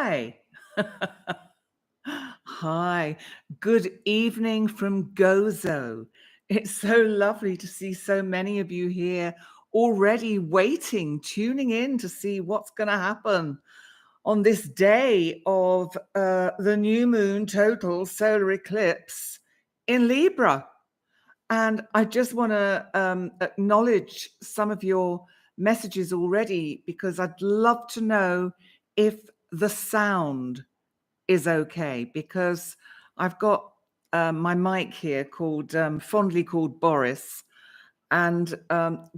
Hi. Hi. Good evening from Gozo. It's so lovely to see so many of you here already waiting, tuning in to see what's going to happen on this day of the new moon total solar eclipse in Libra. And I just want to acknowledge some of your messages already, because I'd love to know if the sound is okay, because I've got my mic here called fondly called Boris, and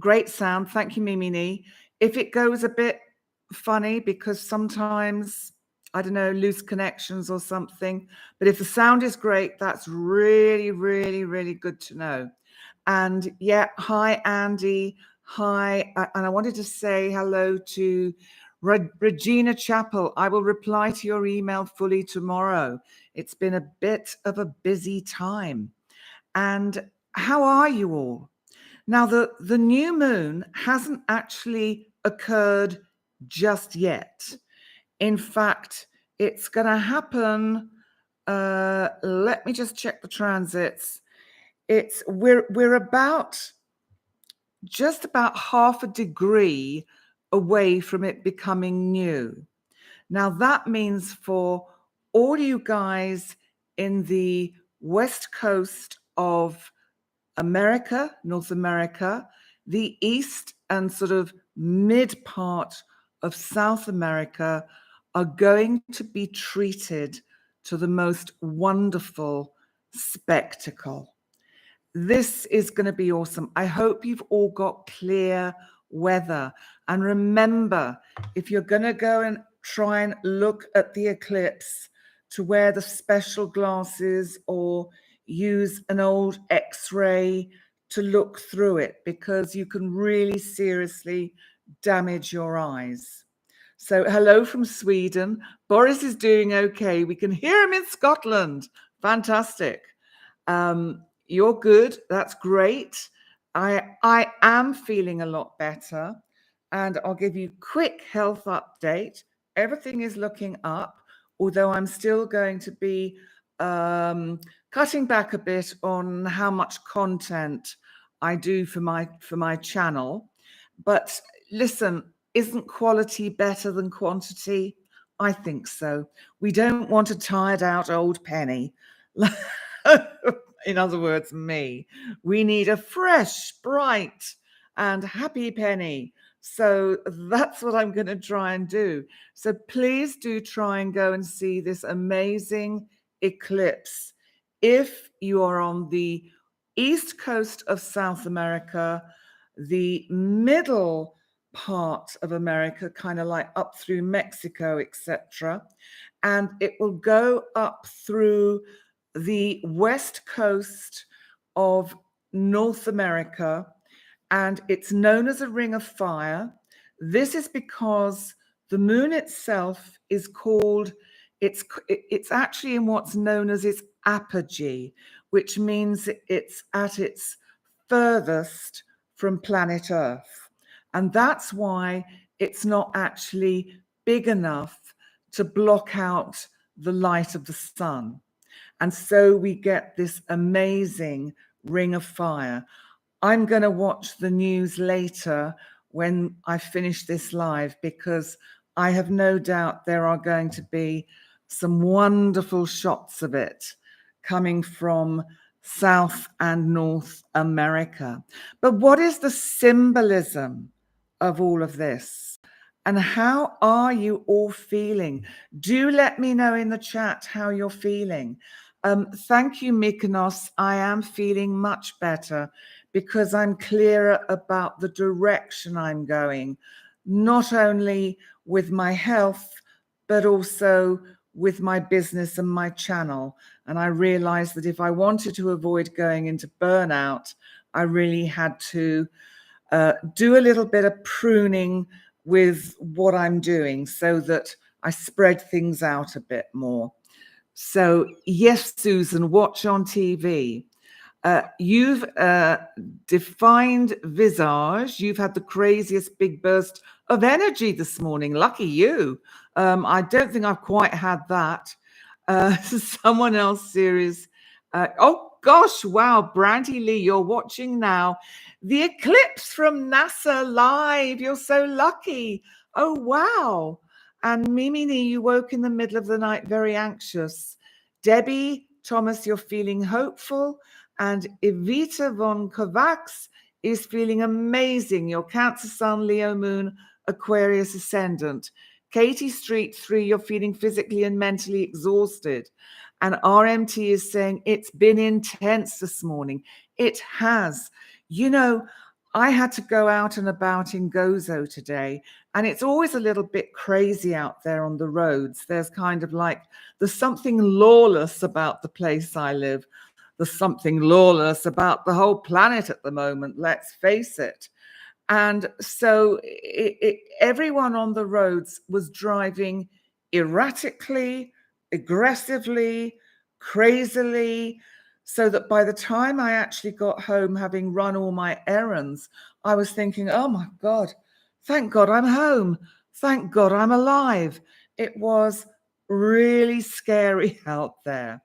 great sound. Thank you, Mimini. If it goes a bit funny, because sometimes, I don't know, loose connections or something, but if the sound is great, that's really, really, really good to know. And yeah, hi, Andy. Hi. And I wanted to say hello to Regina Chappell. I will reply to your email fully tomorrow. It's been a bit of a busy time. And how are you all? Now, the new moon hasn't actually occurred just yet. In fact, it's going to happen. Let me just check the transits. We're about just about half a degree away from it becoming new. Now, that means for all you guys in the west coast of America, North America, the east and sort of mid part of South America are going to be treated to the most wonderful spectacle. This is going to be awesome. I hope you've all got clear weather. And remember, if you're going to go and try and look at the eclipse, to wear the special glasses or use an old X-ray to look through it, because you can really seriously damage your eyes. So hello from Sweden. Boris is doing okay. We can hear him in Scotland. Fantastic. You're good. That's great. I am feeling a lot better, and I'll give you a quick health update. Everything is looking up, although I'm still going to be cutting back a bit on how much content I do for my channel. But listen, isn't quality better than quantity? I think so. We don't want a tired out old penny. In other words, me. We need a fresh, bright, and happy penny. So that's what I'm going to try and do. So please do try and go and see this amazing eclipse. If you are on the east coast of South America, the middle part of America, kind of like up through Mexico, etc., and it will go up through the west coast of North America, and it's known as a ring of fire. This is because the moon itself is called, it's actually in what's known as its apogee, which means it's at its furthest from planet Earth. And that's why it's not actually big enough to block out the light of the sun. And so we get this amazing ring of fire. I'm going to watch the news later when I finish this live, because I have no doubt there are going to be some wonderful shots of it coming from South and North America. But what is the symbolism of all of this? And how are you all feeling? Do let me know in the chat how you're feeling. Thank you, Mykonos. I am feeling much better, because I'm clearer about the direction I'm going, not only with my health, but also with my business and my channel. And I realized that if I wanted to avoid going into burnout, I really had to do a little bit of pruning with what I'm doing, so that I spread things out a bit more. So yes, Susan, watch on TV. You've defined visage. You've had the craziest big burst of energy this morning. Lucky you. I don't think I've quite had that. Someone else series. Oh gosh, wow, Brandy Lee, you're watching now. The eclipse from NASA live. You're so lucky. Oh wow. And Mimini, you woke in the middle of the night very anxious. Debbie, Thomas, you're feeling hopeful. And Evita von Kovacs is feeling amazing. Your Cancer Sun, Leo Moon, Aquarius Ascendant. Katie Street 3, you're feeling physically and mentally exhausted. And RMT is saying it's been intense this morning. It has. You know, I had to go out and about in Gozo today, and it's always a little bit crazy out there on the roads. There's kind of like, there's something lawless about the place I live. There's something lawless about the whole planet at the moment, let's face it. And so everyone on the roads was driving erratically, aggressively, crazily, so that by the time I actually got home, having run all my errands, I was thinking, oh my God, thank God I'm home. Thank God I'm alive. It was really scary out there.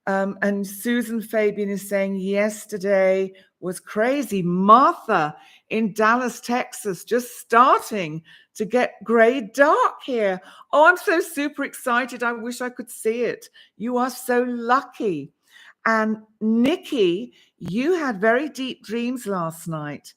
And Susan Fabian is saying yesterday was crazy. Martha in Dallas, Texas, just starting to get grey dark here. Oh, I'm so super excited. I wish I could see it. You are so lucky. And Nikki, you had very deep dreams last night.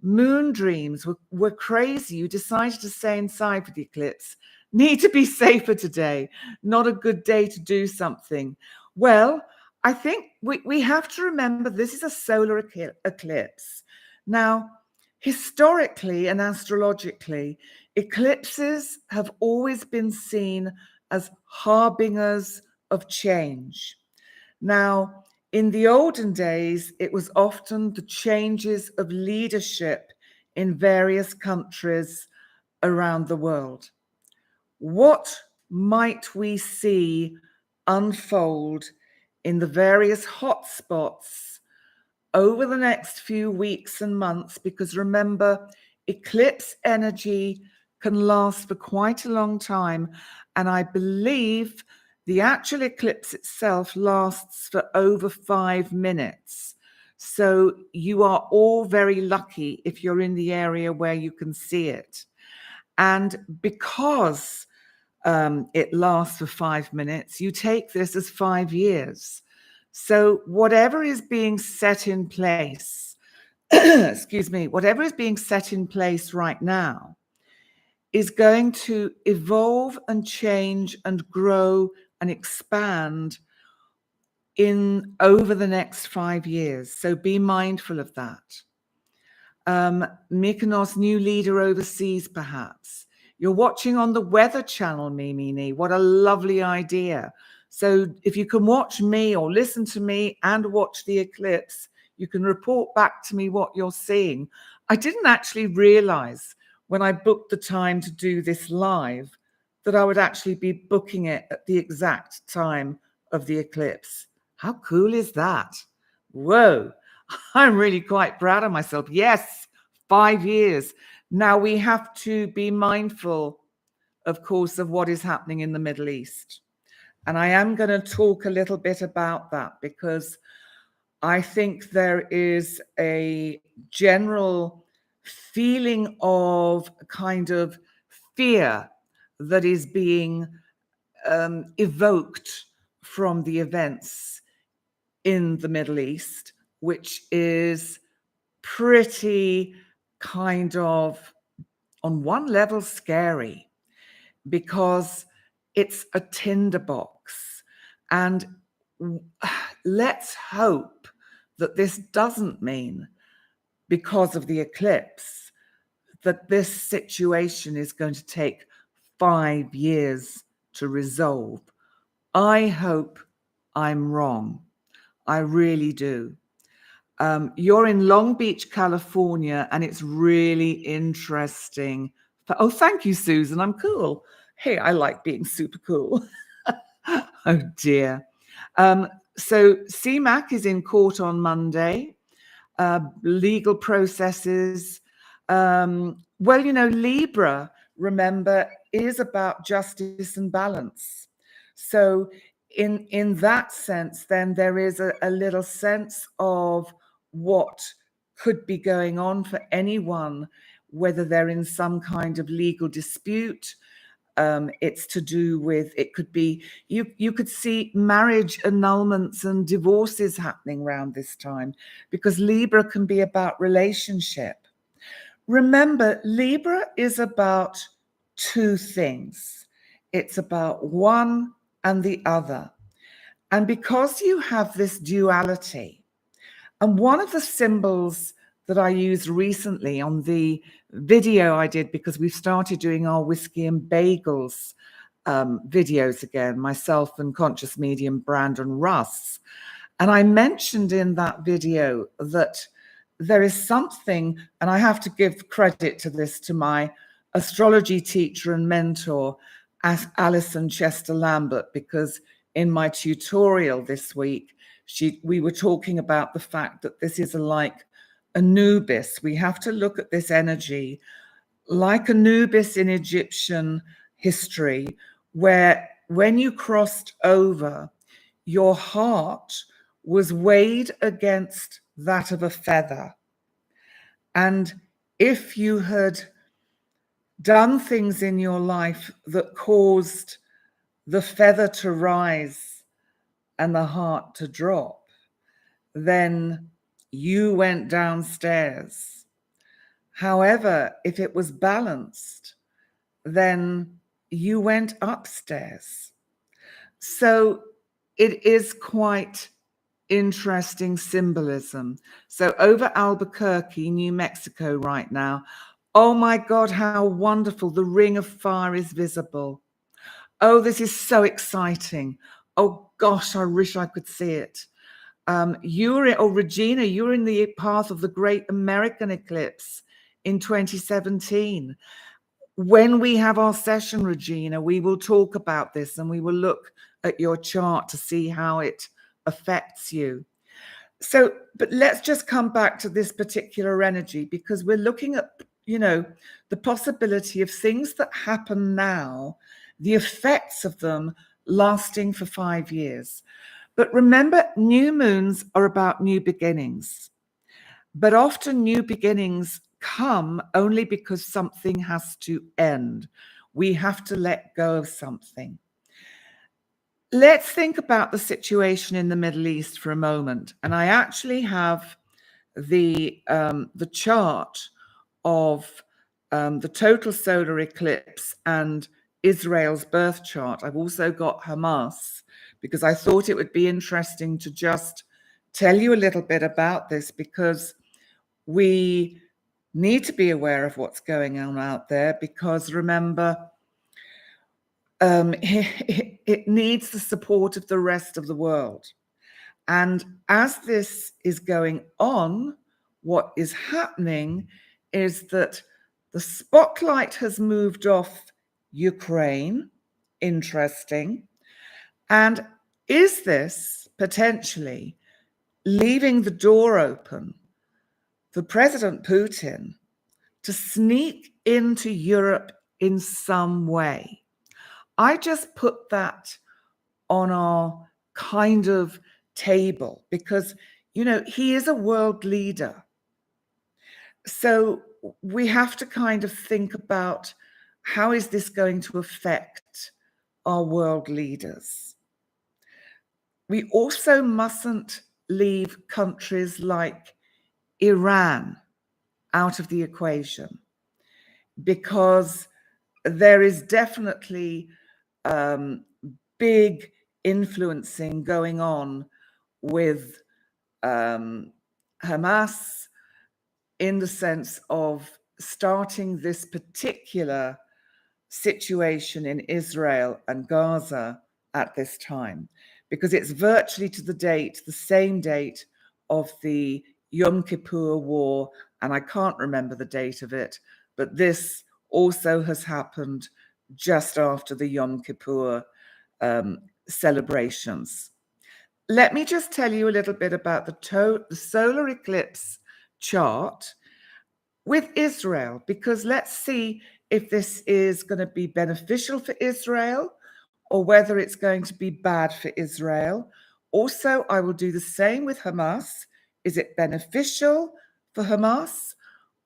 Moon dreams were crazy. You decided to stay inside for the eclipse. Need to be safer today. Not a good day to do something. Well, I think we have to remember this is a solar eclipse. Now, historically and astrologically, eclipses have always been seen as harbingers of change. Now, in the olden days, it was often the changes of leadership in various countries around the world. What might we see unfold in the various hotspots over the next few weeks and months? Because remember, eclipse energy can last for quite a long time. And I believe the actual eclipse itself lasts for over 5 minutes. So you are all very lucky if you're in the area where you can see it. And because it lasts for 5 minutes, you take this as 5 years. So whatever is being set in place, excuse me, whatever is being set in place right now is going to evolve and change and grow and expand in over the next 5 years. So be mindful of that. Mykonos, new leader overseas, perhaps. You're watching on the Weather Channel, Mimini. What a lovely idea. So if you can watch me or listen to me and watch the eclipse, you can report back to me what you're seeing. I didn't actually realize when I booked the time to do this live that I would actually be booking it at the exact time of the eclipse. How cool is that? Whoa, I'm really quite proud of myself. Yes, 5 years. Now we have to be mindful, of course, of what is happening in the Middle East. And I am going to talk a little bit about that because I think there is a general feeling of kind of fear that is being evoked from the events in the Middle East, which is pretty kind of, on one level, scary because it's a tinderbox. And let's hope that this doesn't mean, because of the eclipse, that this situation is going to take 5 years to resolve. I hope I'm wrong. I really do. You're in Long Beach, California, and it's really interesting. Oh, thank you, Susan. I'm cool. Hey, I like being super cool. Oh, dear. So CMAC is in court on Monday. Legal processes. Well, Libra, remember, is about justice and balance. So in that sense, then there is a little sense of what could be going on for anyone, whether they're in some kind of legal dispute. It's to do with, it could be, you could see marriage annulments and divorces happening around this time, because Libra can be about relationship. Remember, Libra is about two things. It's about one and the other. And because you have this duality, and one of the symbols that I used recently on the video I did, because we've started doing our whiskey and bagels videos again, myself and conscious medium Brandon Russ. And I mentioned in that video that there is something, and I have to give credit to this to my astrology teacher and mentor, Alison Chester Lambert, because in my tutorial this week, we were talking about the fact that this is like Anubis. We have to look at this energy like Anubis in Egyptian history, where when you crossed over, your heart was weighed against that of a feather. And if you had done things in your life that caused the feather to rise and the heart to drop, then you went downstairs. However, if it was balanced, then you went upstairs. So it is quite interesting symbolism. So over Albuquerque, New Mexico right now, oh my God, how wonderful. The ring of fire is visible. Oh, this is so exciting. Oh gosh, I wish I could see it. Regina, you were in the path of the Great American Eclipse in 2017. When we have our session, Regina, we will talk about this and we will look at your chart to see how it affects you. So, but let's just come back to this particular energy, because we're looking at, the possibility of things that happen now, the effects of them lasting for 5 years. But remember, new moons are about new beginnings. But often new beginnings come only because something has to end. We have to let go of something. Let's think about the situation in the Middle East for a moment. And I actually have the chart of the total solar eclipse and Israel's birth chart. I've also got Hamas, because I thought it would be interesting to just tell you a little bit about this, because we need to be aware of what's going on out there, because remember, it needs the support of the rest of the world. And as this is going on, what is happening is that the spotlight has moved off Ukraine. Interesting. And is this potentially leaving the door open for President Putin to sneak into Europe in some way? I just put that on our kind of table because, he is a world leader. So we have to kind of think about, how is this going to affect our world leaders? We also mustn't leave countries like Iran out of the equation, because there is definitely big influencing going on with Hamas, in the sense of starting this particular situation in Israel and Gaza at this time, because it's virtually to the same date of the Yom Kippur War, and I can't remember the date of it, but this also has happened just after the Yom Kippur celebrations. Let me just tell you a little bit about the solar eclipse chart with Israel, because let's see if this is going to be beneficial for Israel or whether it's going to be bad for Israel. Also, I will do the same with Hamas. Is it beneficial for Hamas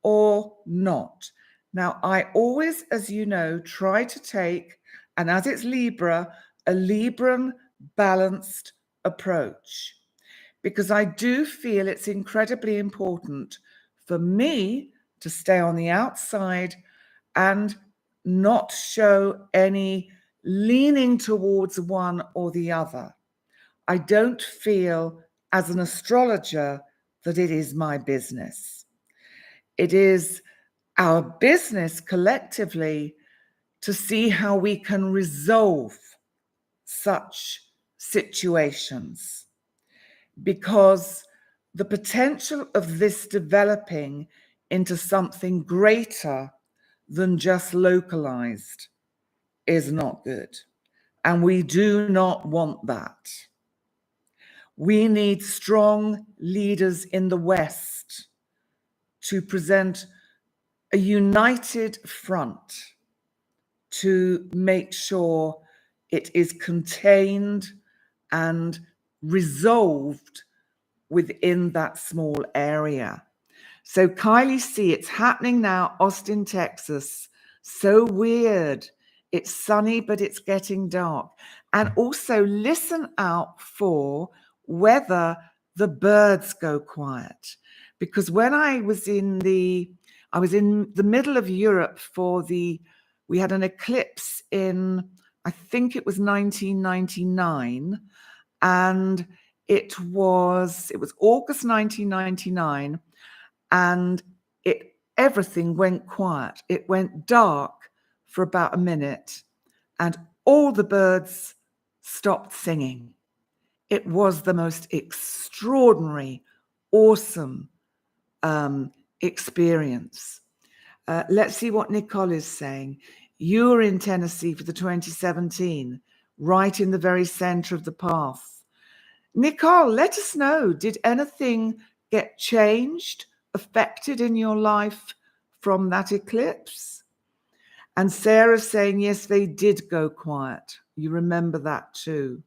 or not? Now, I always, as you know, try to take, and as it's Libra, a Libran balanced approach, because I do feel it's incredibly important for me to stay on the outside and not show any leaning towards one or the other. I don't feel, as an astrologer, that it is my business. It is our business collectively to see how we can resolve such situations, because the potential of this developing into something greater than just localized is not good. And we do not want that. We need strong leaders in the West to present a united front to make sure it is contained and resolved within that small area. So Kylie C, it's happening now, Austin, Texas. So weird. It's sunny, but it's getting dark. And also listen out for whether the birds go quiet. Because when I was in the middle of Europe we had an eclipse in, I think it was 1999, and it was August 1999, and everything went quiet. It went dark for about a minute, and all the birds stopped singing. It was the most extraordinary, awesome experience. Let's see what Nicole is saying. You were in Tennessee for the 2017, right in the very center of the path. Nicole, let us know, did anything get changed, affected in your life from that eclipse? And Sarah's saying, yes, they did go quiet. You remember that too.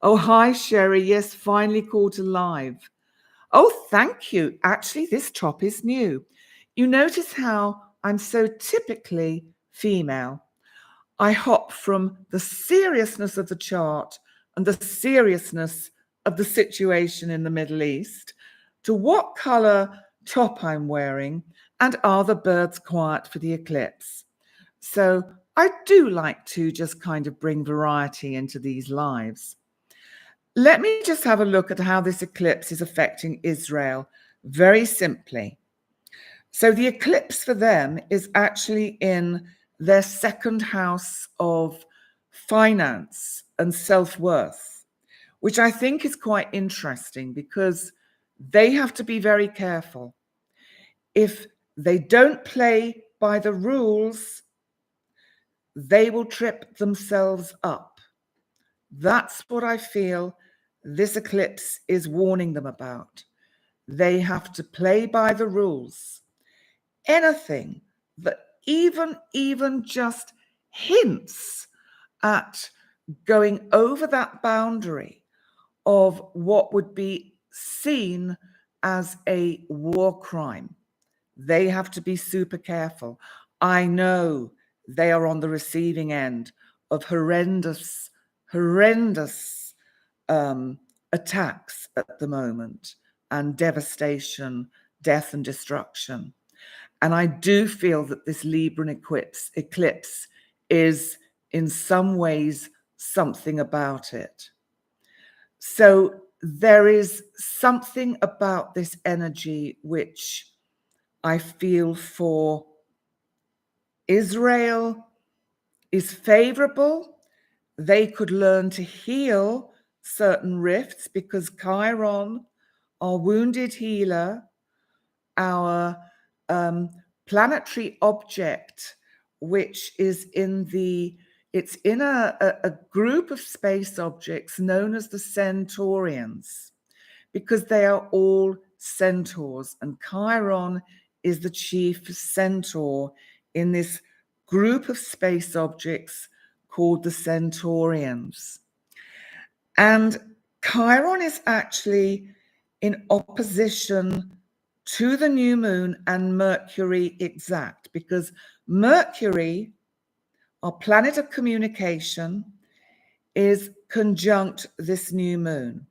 Oh, hi, Sherry. Yes, finally caught alive. Oh, thank you. Actually, this top is new. You notice how I'm so typically female. I hop from the seriousness of the chart and the seriousness of the situation in the Middle East to what color top I'm wearing and are the birds quiet for the eclipse. So I do like to just kind of bring variety into these lives. Let me just have a look at how this eclipse is affecting Israel very simply. So the eclipse for them is actually in their second house of finance and self-worth, which I think is quite interesting because they have to be very careful. If they don't play by the rules, they will trip themselves up. That's what I feel this eclipse is warning them about. They have to play by the rules. Anything that even just hints at going over that boundary of what would be seen as a war crime, they have to be super careful. I know they are on the receiving end of horrendous attacks at the moment, and devastation, death and destruction. And I do feel that this Libran eclipse is in some ways something about it. So there is something about this energy which I feel for Israel is favorable. They could learn to heal certain rifts because Chiron, our wounded healer, our planetary object, which is in the It's in a group of space objects known as the Centaurians, because they are all centaurs, and Chiron is the chief centaur in this group of space objects called the Centaurians. And Chiron is actually in opposition to the new moon and Mercury exact, because Mercury, our planet of communication, is conjunct this new moon.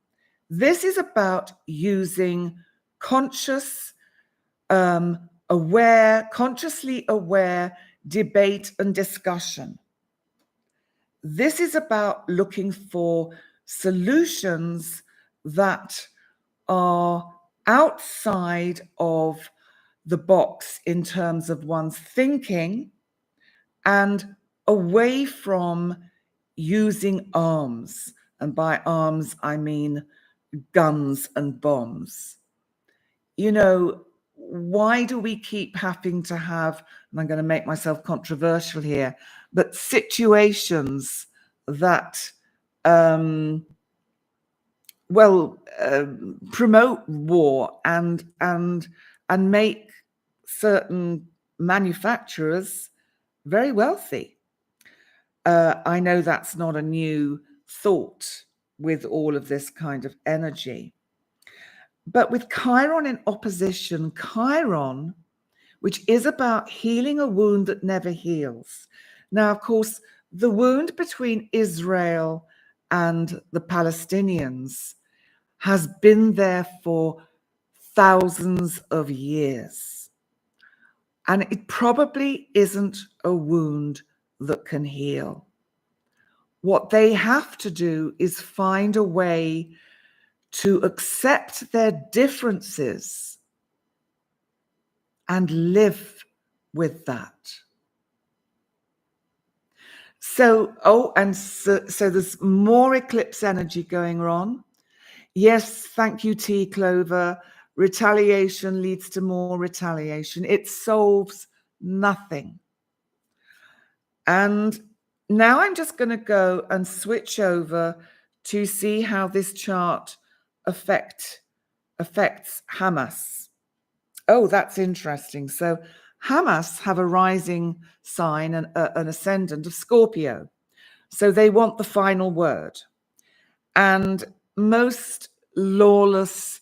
This is about using consciously aware debate and discussion. This is about looking for solutions that are outside of the box in terms of one's thinking and away from using arms. And by arms, I mean guns and bombs. You know, why do we keep having to have, and I'm going to make myself controversial here, but situations that promote war and make certain manufacturers very wealthy? I know that's not a new thought with all of this kind of energy. But with Chiron in opposition, Chiron, which is about healing a wound that never heals. Now, of course, the wound between Israel and the Palestinians has been there for thousands of years. And it probably isn't a wound that can heal. What they have to do is find a way to accept their differences and live with that. So there's more eclipse energy going on. Yes, thank you, T. Clover. Retaliation leads to more retaliation. It solves nothing. And now I'm just going to go and switch over to see how this chart affects Hamas. Oh, that's interesting. So Hamas have a rising sign and an ascendant of Scorpio. So they want the final word. And most lawless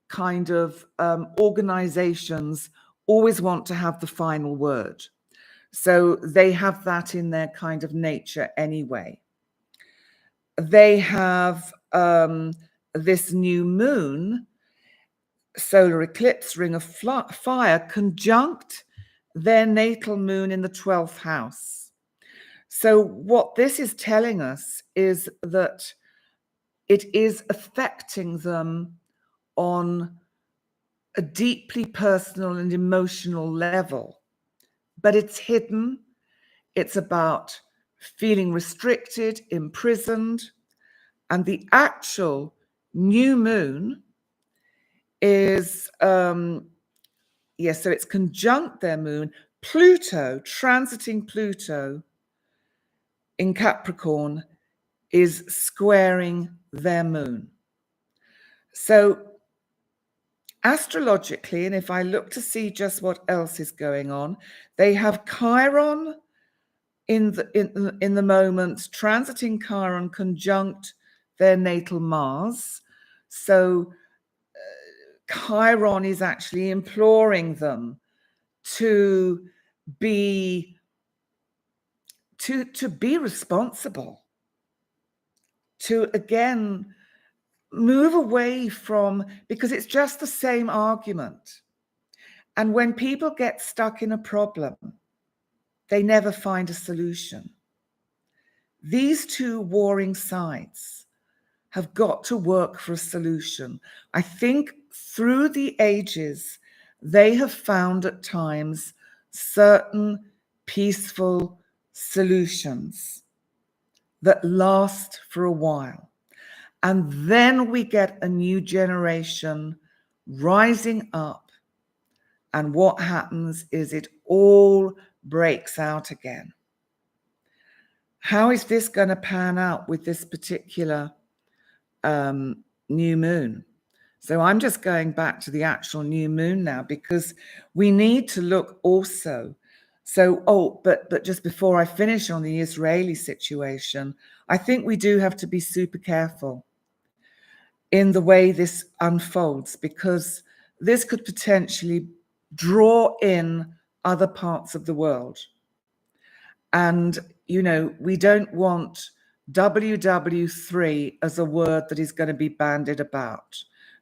kind of organizations always want to have the final word. So they have that in their kind of nature anyway. They have this new moon, solar eclipse, ring of fire, conjunct their natal moon in the 12th house. So what this is telling us is that it is affecting them on a deeply personal and emotional level, but it's hidden. It's about feeling restricted, imprisoned, and the actual new moon is, so it's conjunct their moon. Pluto, transiting Pluto in Capricorn, is squaring their moon. So astrologically, and if I look to see just what else is going on, they have Chiron in the moment, transiting Chiron conjunct their natal Mars. So Chiron is actually imploring them to be responsible, to again move away from, because it's just the same argument. And when people get stuck in a problem, they never find a solution. These two warring sides have got to work for a solution. I think through the ages, they have found at times certain peaceful solutions that last for a while. And then we get a new generation rising up. And what happens is it all breaks out again. How is this going to pan out with this particular new moon? So I'm just going back to the actual new moon now, because we need to look also. So, but just before I finish on the Israeli situation, I think we do have to be super careful in the way this unfolds, because this could potentially draw in other parts of the world. And, you know, we don't want WW3 as a word that is going to be bandied about.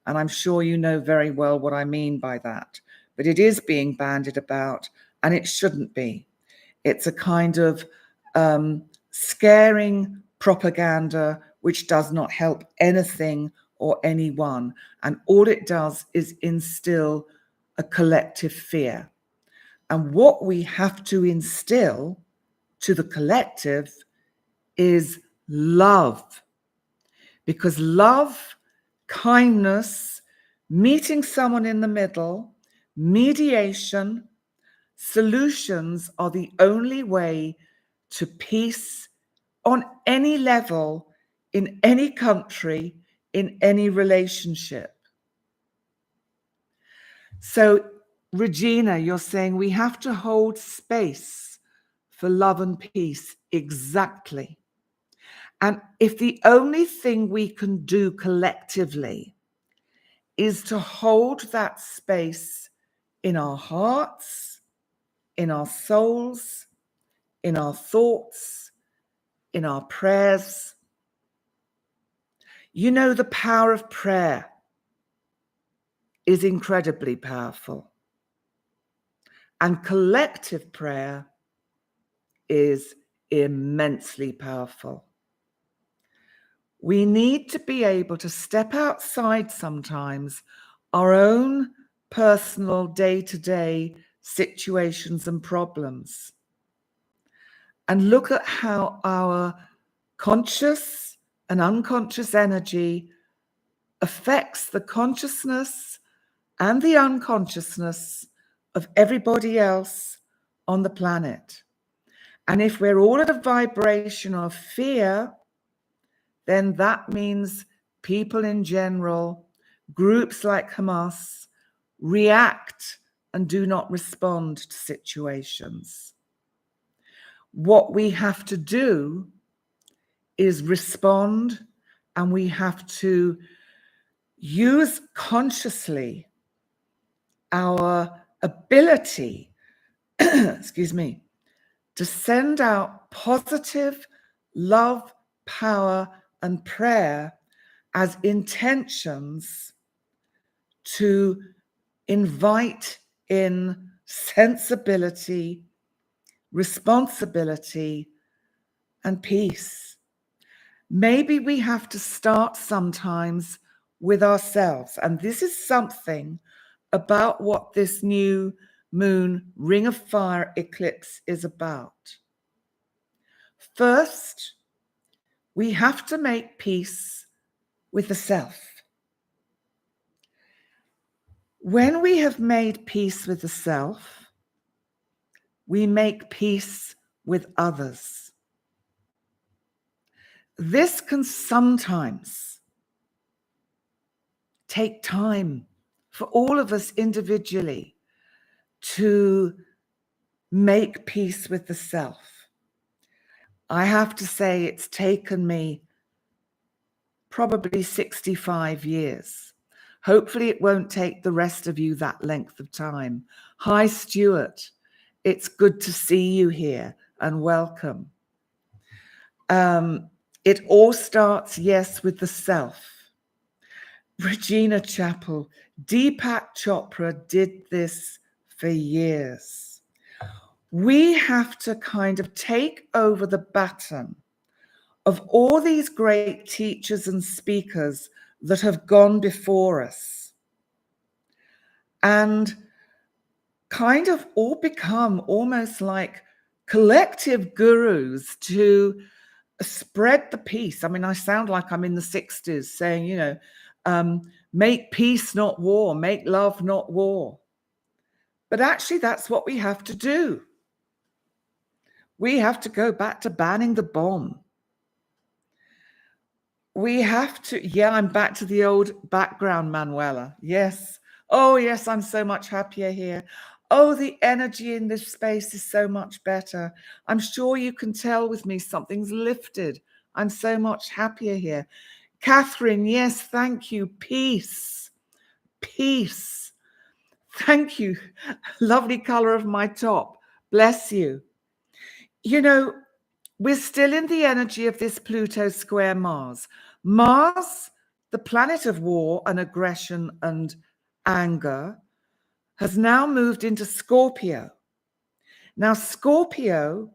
And I'm sure you know very well what I mean by that. But it is being bandied about, and it shouldn't be. It's a kind of scaring propaganda which does not help anything or anyone. And all it does is instill a collective fear. And what we have to instill to the collective is love. Because love, kindness, meeting someone in the middle, mediation, solutions are the only way to peace on any level, in any country, in any relationship. So, Regina, you're saying we have to hold space for love and peace. Exactly. And if the only thing we can do collectively is to hold that space in our hearts, in our souls, in our thoughts, in our prayers, you know, the power of prayer is incredibly powerful. And collective prayer is immensely powerful. We need to be able to step outside sometimes our own personal day-to-day situations and problems, and look at how our conscious and unconscious energy affects the consciousness and the unconsciousness of everybody else on the planet. And if we're all at a vibration of fear, then that means people in general, groups like Hamas, react and do not respond to situations. What we have to do is respond, and we have to use consciously our ability, excuse me, to send out positive love, power, and prayer as intentions to invite in sensibility, responsibility, and peace. Maybe we have to start sometimes with ourselves. And this is something about what this new moon ring of fire eclipse is about. First, we have to make peace with the self. When we have made peace with the self, we make peace with others. This can sometimes take time for all of us individually to make peace with the self. I have to say it's taken me probably 65 years. Hopefully it won't take the rest of you that length of time. Hi, Stuart. It's good to see you here, and welcome. It all starts, yes, with the self. Regina Chappell, Deepak Chopra did this for years. We have to kind of take over the baton of all these great teachers and speakers that have gone before us, and kind of all become almost like collective gurus to spread the peace. I mean, I sound like I'm in the 60s saying, you know, make peace, not war, make love, not war. But actually, that's what we have to do. We have to go back to banning the bomb. We have to, yeah, I'm back to the old background, Manuela. Yes. Oh, yes, I'm so much happier here. Oh, the energy in this space is so much better. I'm sure you can tell with me something's lifted. I'm so much happier here. Catherine, yes, thank you. Peace. Peace. Thank you. Lovely color of my top. Bless you. You know, we're still in the energy of this Pluto square Mars. Mars, the planet of war and aggression and anger, has now moved into Scorpio. Now, Scorpio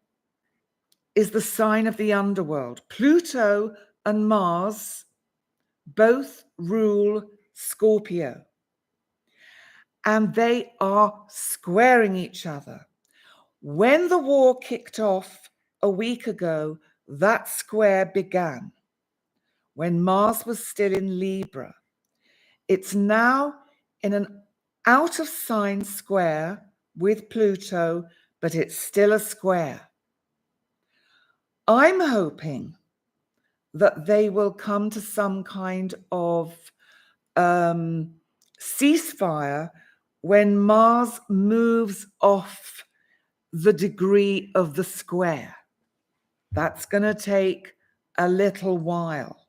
is the sign of the underworld. Pluto and Mars both rule Scorpio, and they are squaring each other. When the war kicked off a week ago, that square began when Mars was still in Libra. It's now in an out of sign square with Pluto, but it's still a square. I'm hoping that they will come to some kind of ceasefire when Mars moves off the degree of the square. That's going to take a little while.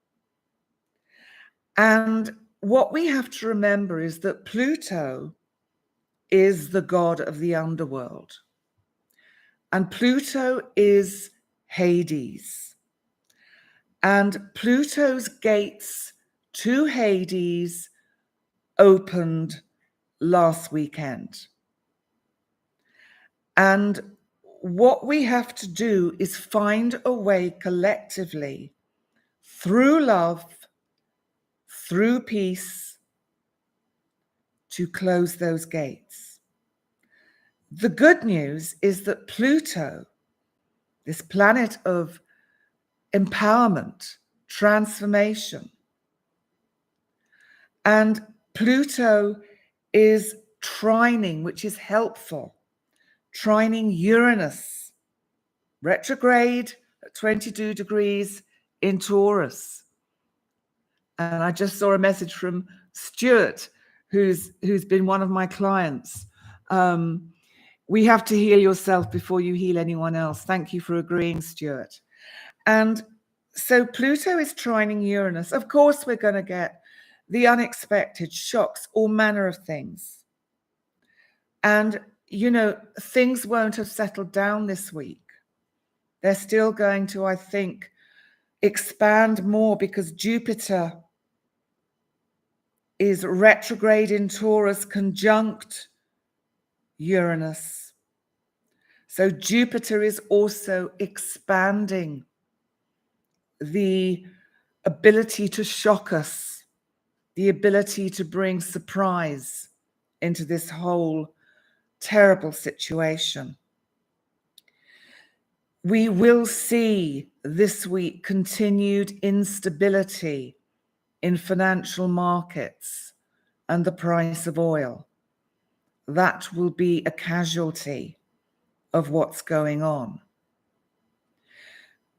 And what we have to remember is that Pluto is the god of the underworld. And Pluto is Hades. And Pluto's gates to Hades opened last weekend. And what we have to do is find a way collectively, through love, through peace, to close those gates. The good news is that Pluto, this planet of empowerment, transformation, and Pluto is trining, which is helpful, trining Uranus, retrograde at 22 degrees in Taurus. And I just saw a message from Stuart, who's been one of my clients. We have to heal yourself before you heal anyone else. Thank you for agreeing, Stuart. And so Pluto is trining Uranus. Of course, we're going to get the unexpected shocks, all manner of things. And, you know, things won't have settled down this week. They're still going to, I think, expand more because Jupiter is retrograde in Taurus conjunct Uranus. So Jupiter is also expanding the ability to shock us, the ability to bring surprise into this whole terrible situation. We will see this week continued instability in financial markets and the price of oil. That will be a casualty of what's going on.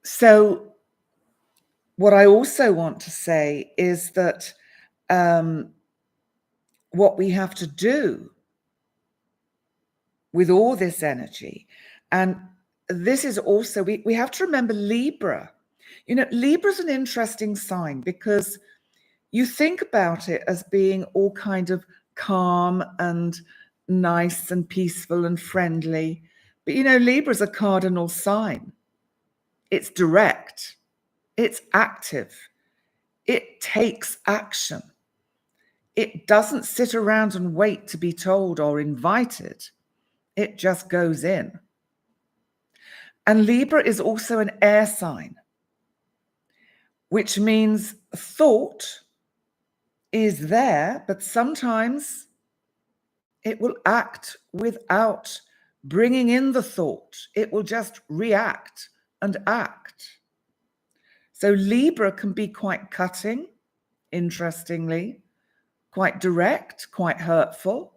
So what I also want to say is that what we have to do with all this energy, and this is also, we have to remember Libra. You know, Libra is an interesting sign because you think about it as being all kind of calm and nice and peaceful and friendly. But, you know, Libra is a cardinal sign. It's direct. It's active. It takes action. It doesn't sit around and wait to be told or invited. It just goes in. And Libra is also an air sign, which means thought is there, but sometimes it will act without bringing in the thought. It will just react and act. So Libra can be quite cutting, interestingly, quite direct, quite hurtful.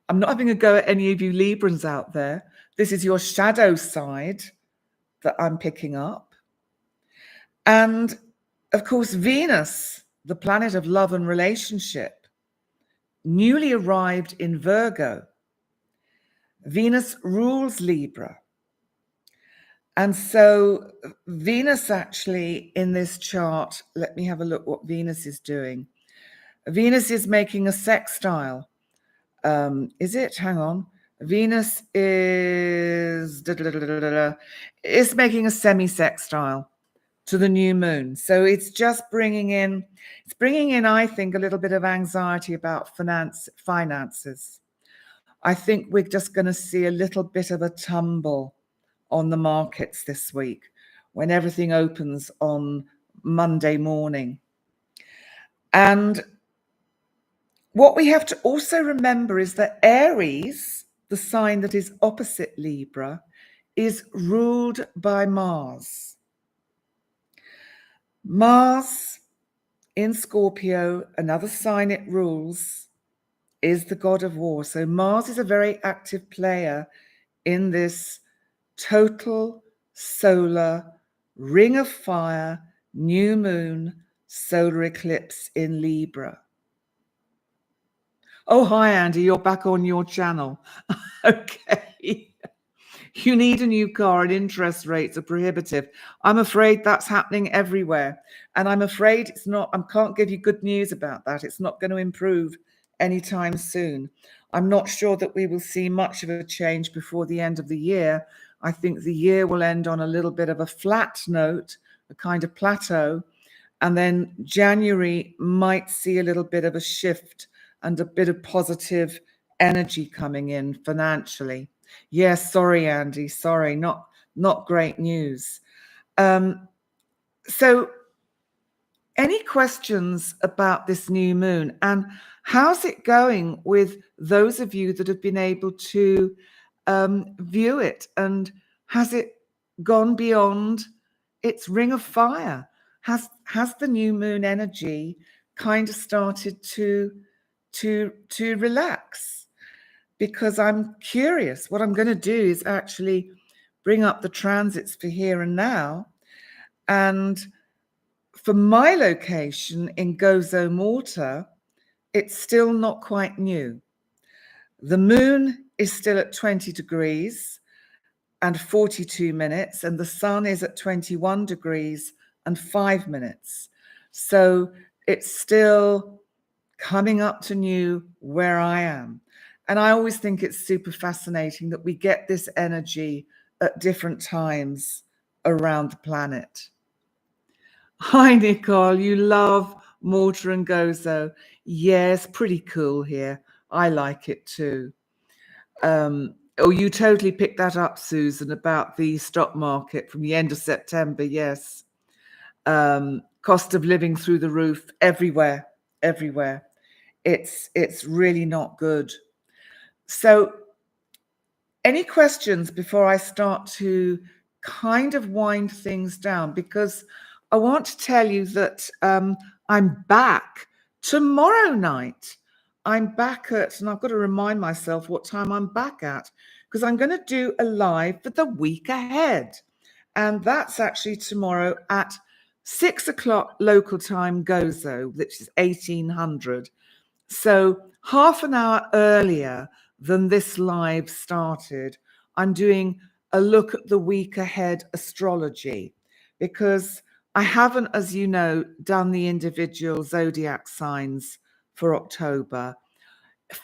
I'm not having a go at any of you Librans out there. This is your shadow side that I'm picking up. And of course, Venus, the planet of love and relationship, newly arrived in Virgo. Venus rules Libra. And so Venus actually in this chart, let me have a look what Venus is doing. Venus is making a sextile. Is it? Hang on. Venus is making a semi-sextile to the new moon. So it's just bringing in, I think, a little bit of anxiety about finances. I think we're just going to see a little bit of a tumble on the markets this week when everything opens on Monday morning. And what we have to also remember is that Aries, the sign that is opposite Libra, is ruled by Mars. Mars in Scorpio, another sign it rules, is the god of war. So Mars is a very active player in this total solar ring of fire, new moon, solar eclipse in Libra. Oh, hi, Andy, you're back on your channel. Okay. You need a new car and interest rates are prohibitive. I'm afraid that's happening everywhere. And I'm afraid it's not, I can't give you good news about that. It's not going to improve anytime soon. I'm not sure that we will see much of a change before the end of the year. I think the year will end on a little bit of a flat note, a kind of plateau. And then January might see a little bit of a shift and a bit of positive energy coming in financially. Yes, sorry, Andy, sorry, not great news. So any questions about this new moon and how's it going with those of you that have been able to view it? And has it gone beyond its ring of fire? Has the new moon energy kind of started to relax? Because I'm curious. What I'm going to do is actually bring up the transits for here and now. And for my location in Gozo, Malta, it's still not quite new. The moon is still at 20 degrees and 42 minutes, and the sun is at 21 degrees and 5 minutes. So it's still coming up to new where I am. And I always think it's super fascinating that we get this energy at different times around the planet. Hi, Nicole. You love Malta and Gozo. Yes, pretty cool here. I like it too. Oh, you totally picked that up, Susan, about the stock market from the end of September. Yes. Cost of living through the roof everywhere. It's really not good. So any questions before I start to kind of wind things down? Because I want to tell you that I'm back tomorrow night. I'm back at, and I've got to remind myself what time I'm back at, because I'm going to do a live for the week ahead. And that's actually tomorrow at 6 o'clock local time Gozo, which is 1800. So half an hour earlier than this live started, I'm doing a look at the week ahead astrology, because I haven't, as you know, done the individual zodiac signs for October.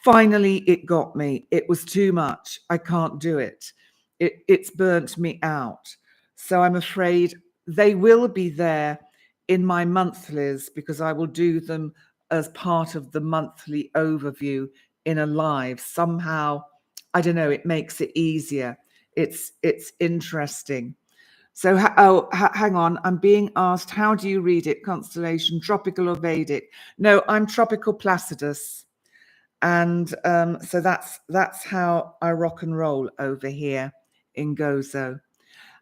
Finally, it got me. It was too much. I can't do it. It's burnt me out. So I'm afraid they will be there in my monthlies, because I will do them as part of the monthly overview in a live. Somehow, I don't know, it makes it easier. It's interesting. So, hang on. I'm being asked, how do you read it? Constellation, tropical or Vedic? No, I'm tropical Placidus. And so that's how I rock and roll over here in Gozo.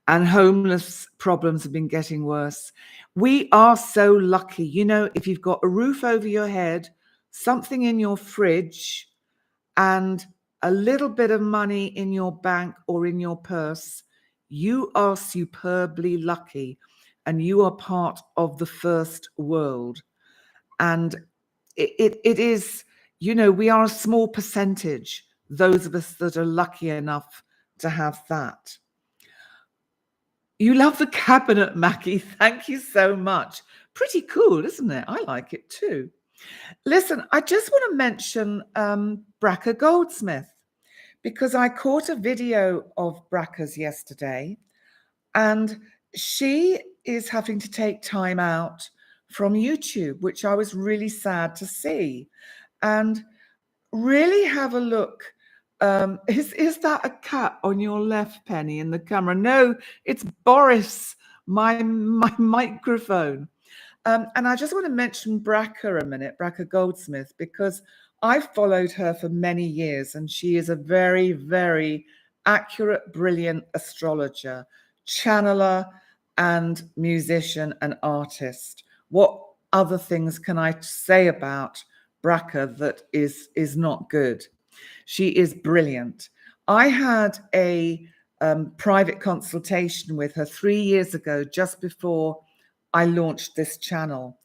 And homeless problems have been getting worse. We are so lucky. You know, if you've got a roof over your head, something in your fridge, and a little bit of money in your bank or in your purse, you are superbly lucky and you are part of the first world. And it is, we are a small percentage, those of us that are lucky enough to have that. You love the cabinet, Mackie. Thank you so much. Pretty cool, isn't it? I like it too. Listen, I just want to mention Bracha Goldsmith, because I caught a video of Bracha's yesterday, and she is having to take time out from YouTube, which I was really sad to see. And really have a look. Is that a cat on your left, Penny, in the camera? No, it's Boris, my microphone. And I just want to mention Bracha a minute, Bracha Goldsmith, because I've followed her for many years, and she is a very, very accurate, brilliant astrologer, channeler, and musician and artist. What other things can I say about Bracha that is not good? She is brilliant. I had a private consultation with her 3 years ago, just before I launched this channel.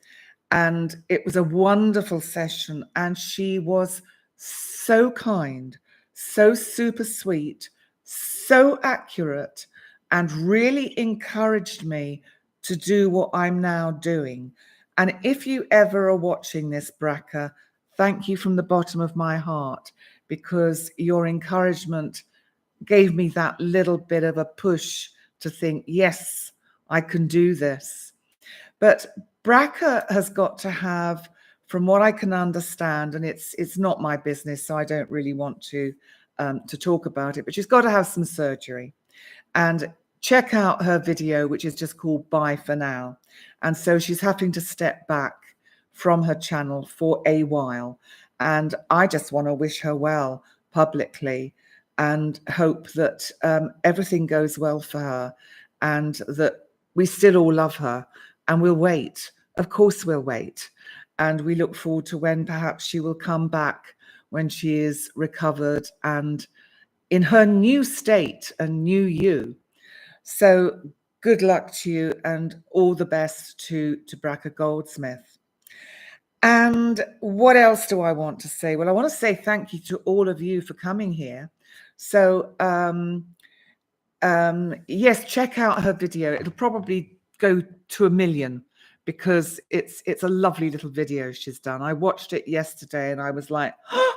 And it was a wonderful session. And she was so kind, so super sweet, so accurate, and really encouraged me to do what I'm now doing. And if you ever are watching this, Bracha, thank you from the bottom of my heart, because your encouragement gave me that little bit of a push to think, yes, I can do this. But Bracha has got to have, from what I can understand, and it's not my business, so I don't really want to talk about it, but she's got to have some surgery. And check out her video, which is just called Bye for Now. And so she's having to step back from her channel for a while. And I just want to wish her well publicly and hope that everything goes well for her and that we still all love her, and we'll wait. Of course we'll wait. And we look forward to when perhaps she will come back when she is recovered and in her new state and new you. So good luck to you and all the best to Bracha Goldsmith. And what else do I want to say? Well, I want to say thank you to all of you for coming here. So yes, check out her video. It'll probably go to 1 million because it's a lovely little video she's done. I watched it yesterday and I was like, oh,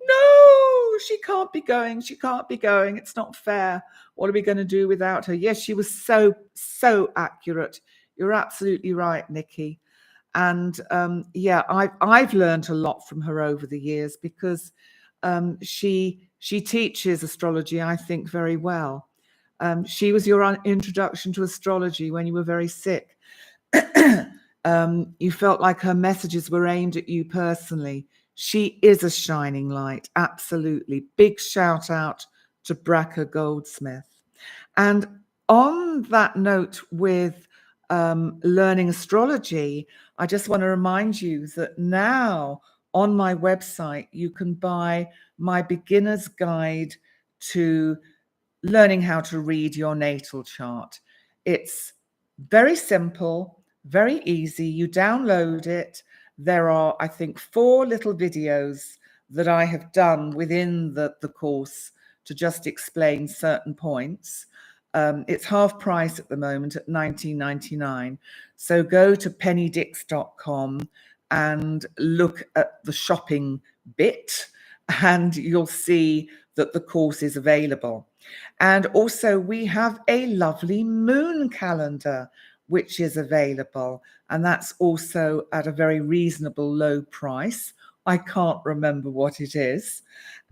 no, she can't be going. She can't be going. It's not fair. What are we going to do without her? Yes, she was so accurate. You're absolutely right, Nikki. And yeah, I've learned a lot from her over the years because she teaches astrology, I think, very well. She was your introduction to astrology when you were very sick. You felt like her messages were aimed at you personally. She is a shining light, absolutely. Big shout out to Bracha Goldsmith. And on that note with learning astrology, I just want to remind you that now on my website, you can buy my beginner's guide to learning how to read your natal chart. It's very simple, very easy. You download it. There are, I think, 4 little videos that I have done within the course to just explain certain points. It's half price at the moment at $19.99. So go to pennydix.com and look at the shopping bit and you'll see that the course is available. And also we have a lovely moon calendar which is available, and that's also at a very reasonable low price. I can't remember what it is.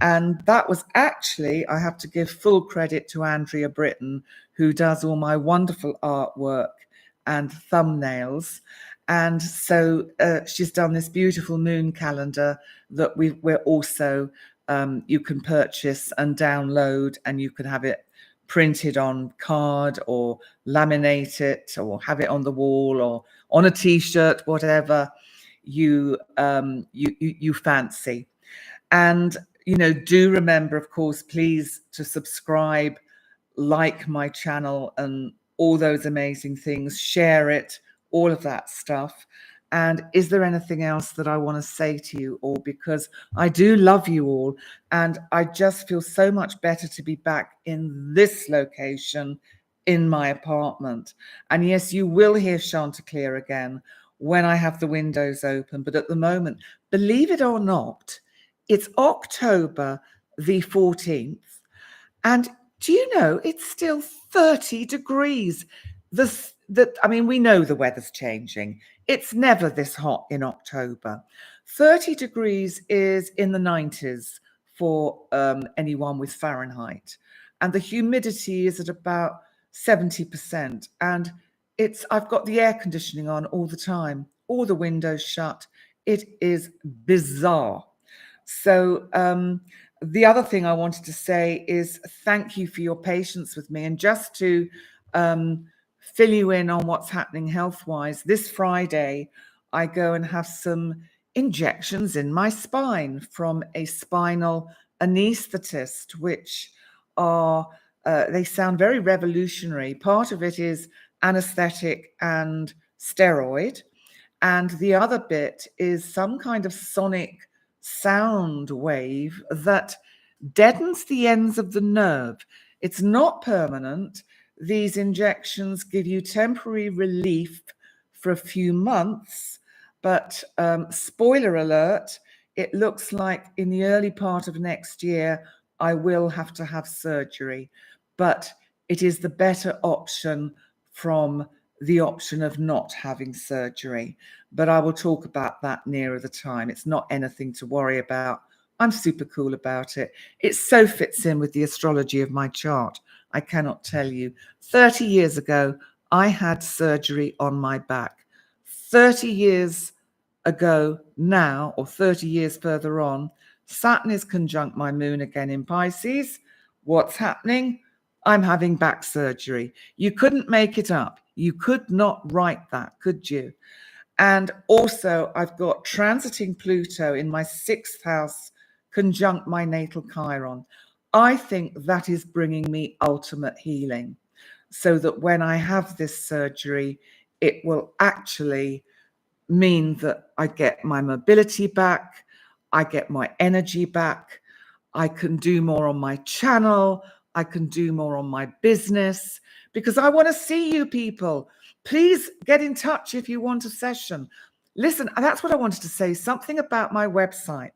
And that was actually, I have to give full credit to Andrea Britton, who does all my wonderful artwork and thumbnails. And so she's done this beautiful moon calendar that we're also, you can purchase and download, and you can have it printed on card or laminate it or have it on the wall or on a t-shirt, whatever you fancy. And do remember, of course, please to subscribe, like my channel and all those amazing things, share it, all of that stuff. And is there anything else that I want to say to you all? Because I do love you all. And I just feel so much better to be back in this location in my apartment. And yes, you will hear Chanticleer again when I have the windows open. But at the moment, believe it or not, it's October the 14th. And do you know it's still 30 degrees? We know the weather's changing. It's never this hot in October. 30 degrees is in the 90s for anyone with Fahrenheit. And the humidity is at about 70%. And I've got the air conditioning on all the time, all the windows shut. It is bizarre. So the other thing I wanted to say is thank you for your patience with me. And just to fill you in on what's happening health-wise, this Friday, I go and have some injections in my spine from a spinal anaesthetist, which are, they sound very revolutionary. Part of it is anesthetic and steroid. And the other bit is some kind of sonic sound wave that deadens the ends of the nerve. It's not permanent. These injections give you temporary relief for a few months, but spoiler alert, it looks like in the early part of next year, I will have to have surgery, but it is the better option from the option of not having surgery. But I will talk about that nearer the time. It's not anything to worry about. I'm super cool about it. It so fits in with the astrology of my chart. I cannot tell you. 30 years ago, I had surgery on my back. 30 years ago now, or 30 years further on, Saturn is conjunct my moon again in Pisces. What's happening? I'm having back surgery. You couldn't make it up. You could not write that, could you? And also, I've got transiting Pluto in my 6th house, conjunct my natal Chiron. I think that is bringing me ultimate healing, so that when I have this surgery, it will actually mean that I get my mobility back, I get my energy back, I can do more on my channel, I can do more on my business, because I want to see you people. Please get in touch if you want a session. Listen, that's what I wanted to say, something about my website.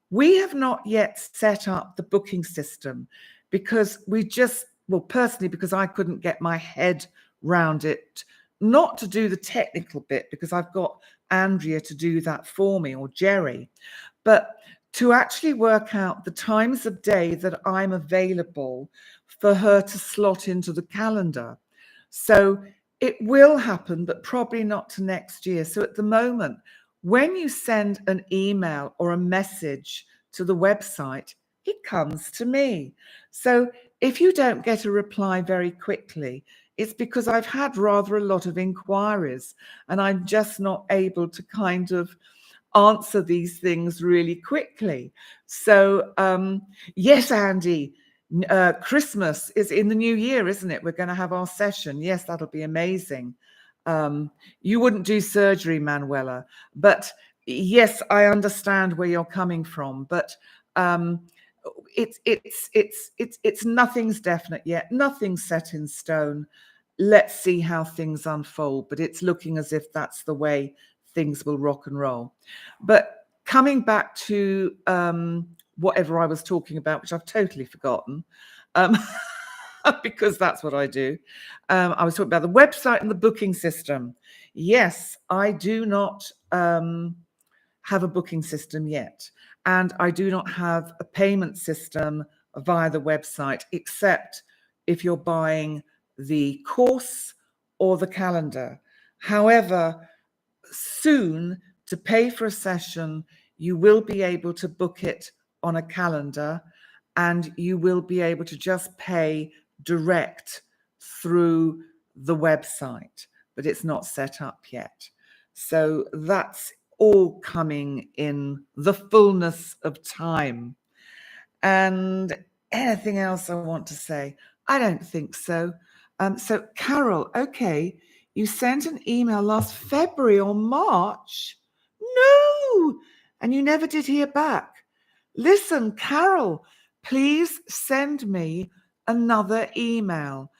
We have not yet set up the booking system because personally, because I couldn't get my head round it, not to do the technical bit, because I've got Andrea to do that for me, or Jerry, but to actually work out the times of day that I'm available for her to slot into the calendar. So it will happen, but probably not to next year. So at the moment, when you send an email or a message to the website, it comes to me. So if you don't get a reply very quickly, it's because I've had rather a lot of inquiries and I'm just not able to kind of answer these things really quickly. So yes, Andy, Christmas is in the new year, isn't it? We're going to have our session. Yes, that'll be amazing. You wouldn't do surgery, Manuela, but yes, I understand where you're coming from. But it's nothing's definite yet. Nothing's set in stone. Let's see how things unfold. But it's looking as if that's the way things will rock and roll. But coming back to whatever I was talking about, which I've totally forgotten, because that's what I do. I was talking about the website and the booking system. Yes, I do not have a booking system yet. And I do not have a payment system via the website, except if you're buying the course or the calendar. However, soon, to pay for a session, you will be able to book it on a calendar, and you will be able to just pay direct through the website, but it's not set up yet. So that's all coming in the fullness of time. And anything else I want to say? I don't think so. So, Carol, okay, you sent an email last February or March. No, and you never did hear back. Listen, Carol, please send me another email.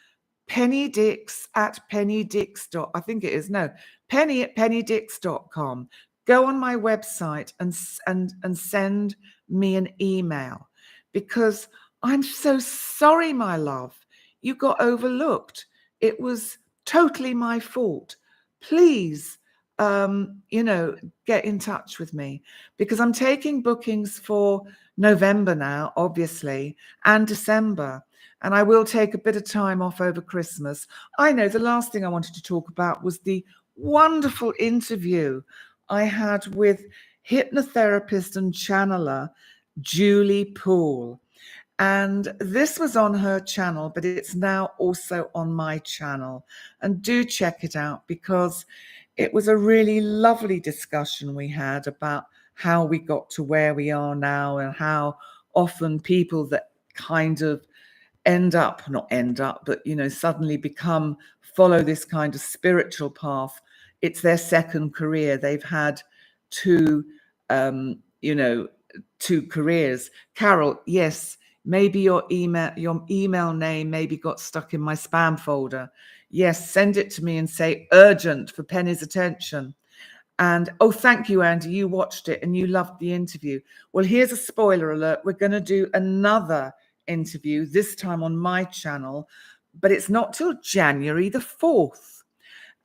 Pennydix@pennydix. I think it is. No, penny@pennydix.com. Go on my website and send me an email, because I'm so sorry, my love. You got overlooked. It was totally my fault. Please, get in touch with me, because I'm taking bookings for November now, obviously, and December. And I will take a bit of time off over Christmas. I know the last thing I wanted to talk about was the wonderful interview I had with hypnotherapist and channeler Julie Poole. And this was on her channel, but it's now also on my channel. And do check it out, because it was a really lovely discussion we had about how we got to where we are now, and how often people that kind of suddenly follow this kind of spiritual path. It's their second career. They've had two careers. Carol, yes, maybe your email name maybe got stuck in my spam folder. Yes, send it to me and say urgent for Penny's attention. And thank you, Andy. You watched it and you loved the interview. Well, here's a spoiler alert. We're going to do another interview, this time on my channel, but it's not till January the 4th.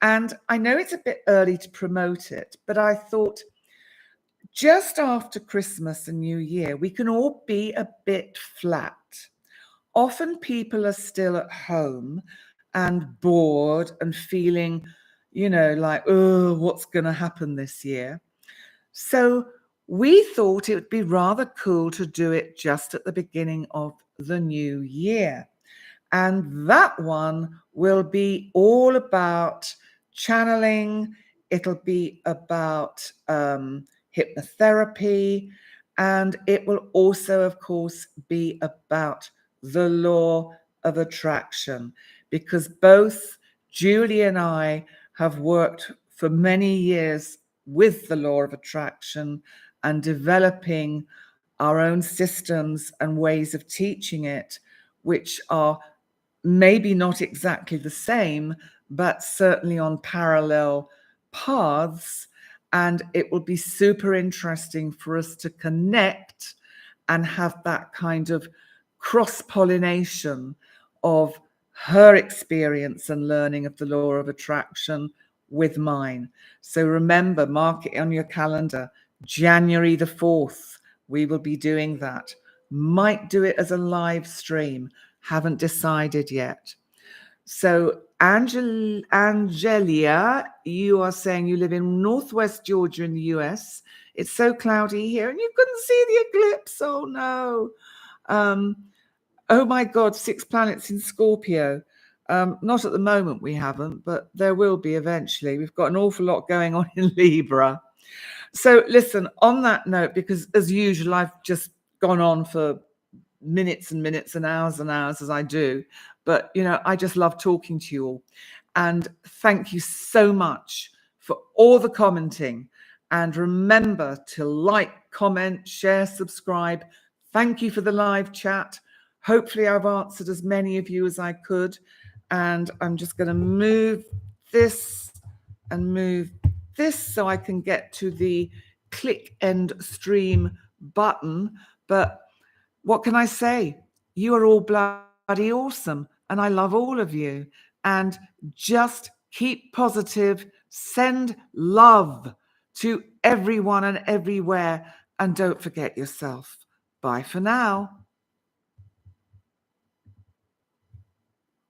And I know it's a bit early to promote it, but I thought just after Christmas and New Year, we can all be a bit flat. Often people are still at home and bored and feeling, like, oh, what's going to happen this year? So we thought it would be rather cool to do it just at the beginning of the new year. And that one will be all about channeling. It'll be about hypnotherapy. And it will also, of course, be about the law of attraction, because both Julie and I have worked for many years with the law of attraction and developing our own systems and ways of teaching it, which are maybe not exactly the same, but certainly on parallel paths. And it will be super interesting for us to connect and have that kind of cross-pollination of her experience and learning of the law of attraction with mine. So remember, mark it on your calendar, January the 4th, we will be doing that. Might do it as a live stream. Haven't decided yet. So Angelia, you are saying you live in Northwest Georgia in the US. It's so cloudy here and you couldn't see the eclipse. Oh no. Oh my God, 6 planets in Scorpio. Not at the moment we haven't, but there will be eventually. We've got an awful lot going on in Libra. So listen, on that note, because as usual, I've just gone on for minutes and minutes and hours as I do. But, I just love talking to you all. And thank you so much for all the commenting. And remember to like, comment, share, subscribe. Thank you for the live chat. Hopefully I've answered as many of you as I could. And I'm just going to move this and move this so I can get to the click end stream button. But what can I say? You are all bloody awesome. And I love all of you. And just keep positive. Send love to everyone and everywhere. And don't forget yourself. Bye for now.